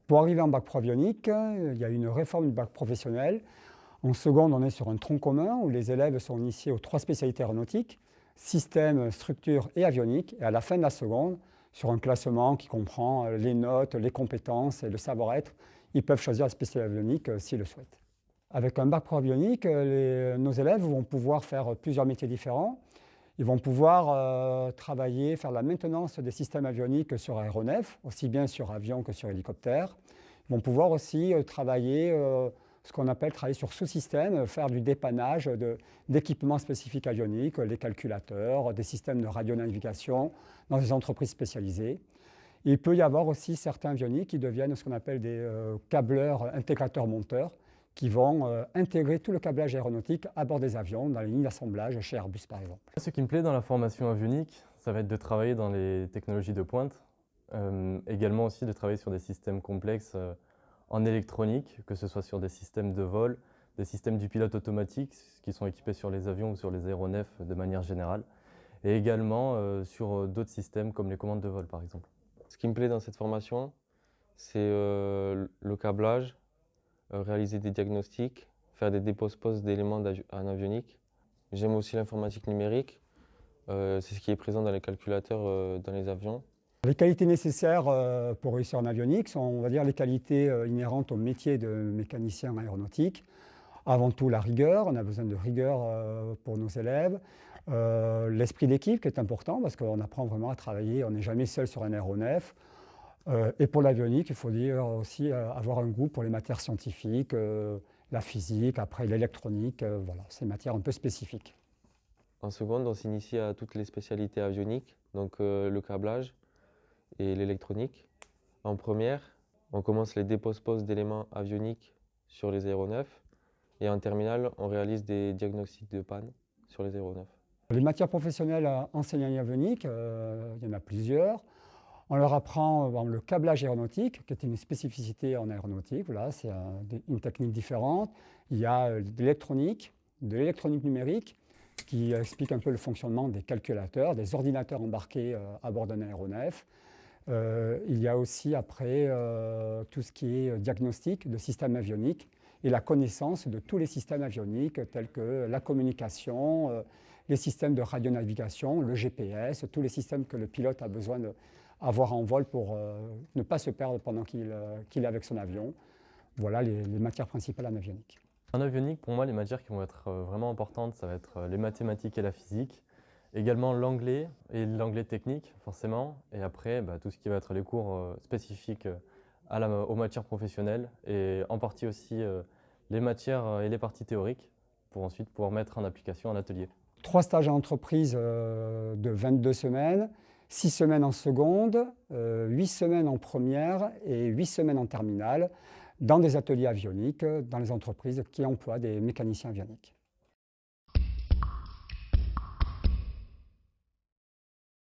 Pour arriver en bac pro avionique, il y a une réforme du bac professionnel. En seconde, on est sur un tronc commun où les élèves sont initiés aux 3 spécialités aéronautiques, système, structure et avionique. Et à la fin de la seconde, sur un classement qui comprend les notes, les compétences et le savoir-être, ils peuvent choisir la spécialité avionique s'ils le souhaitent. Avec un bac pro avionique, nos élèves vont pouvoir faire plusieurs métiers différents. Ils vont pouvoir travailler, faire la maintenance des systèmes avioniques sur aéronefs, aussi bien sur avion que sur hélicoptère. Ils vont pouvoir aussi travailler, ce qu'on appelle travailler sur sous-systèmes, faire du dépannage d'équipements spécifiques avioniques, les calculateurs, des systèmes de radionavigation dans des entreprises spécialisées. Il peut y avoir aussi certains avioniques qui deviennent ce qu'on appelle des câbleurs intégrateurs-monteurs, qui vont intégrer tout le câblage aéronautique à bord des avions, dans les lignes d'assemblage chez Airbus par exemple. Ce qui me plaît dans la formation avionique, ça va être de travailler dans les technologies de pointe, également aussi de travailler sur des systèmes complexes en électronique, que ce soit sur des systèmes de vol, des systèmes du pilote automatique qui sont équipés sur les avions ou sur les aéronefs de manière générale, et également sur d'autres systèmes comme les commandes de vol par exemple. Ce qui me plaît dans cette formation, c'est le câblage, réaliser des diagnostics, faire des dépose-pose d'éléments en avionique. J'aime aussi l'informatique numérique, c'est ce qui est présent dans les calculateurs dans les avions. Les qualités nécessaires pour réussir en avionique sont, on va dire, les qualités inhérentes au métier de mécanicien aéronautique. Avant tout, la rigueur, on a besoin de rigueur pour nos élèves. L'esprit d'équipe qui est important parce qu'on apprend vraiment à travailler, on n'est jamais seul sur un aéronef. Et pour l'avionique, il faut dire aussi avoir un goût pour les matières scientifiques, la physique, après l'électronique, voilà, c'est une matière un peu spécifique. En seconde, on s'initie à toutes les spécialités avioniques, donc le câblage et l'électronique. En première, on commence les dépose-pose d'éléments avioniques sur les aéronefs. Et en terminale, on réalise des diagnostics de panne sur les aéronefs. Les matières professionnelles enseignant l'avionique, il y en a plusieurs. On leur apprend le câblage aéronautique, qui est une spécificité en aéronautique. Voilà, c'est une technique différente. Il y a de l'électronique numérique, qui explique un peu le fonctionnement des calculateurs, des ordinateurs embarqués à bord d'un aéronef. Il y a aussi après tout ce qui est diagnostic de systèmes avioniques et la connaissance de tous les systèmes avioniques tels que la communication, les systèmes de radionavigation, le GPS, tous les systèmes que le pilote a besoin d'avoir en vol pour ne pas se perdre pendant qu'il est avec son avion. Voilà les matières principales en avionique. En avionique, pour moi, les matières qui vont être vraiment importantes, ça va être les mathématiques et la physique. Également l'anglais et l'anglais technique, forcément. Et après, tout ce qui va être les cours spécifiques aux matières professionnelles et en partie aussi les matières et les parties théoriques pour ensuite pouvoir mettre en application en atelier. 3 stages en entreprise de 22 semaines, 6 semaines en seconde, 8 semaines en première et 8 semaines en terminale dans des ateliers avioniques, dans les entreprises qui emploient des mécaniciens avioniques.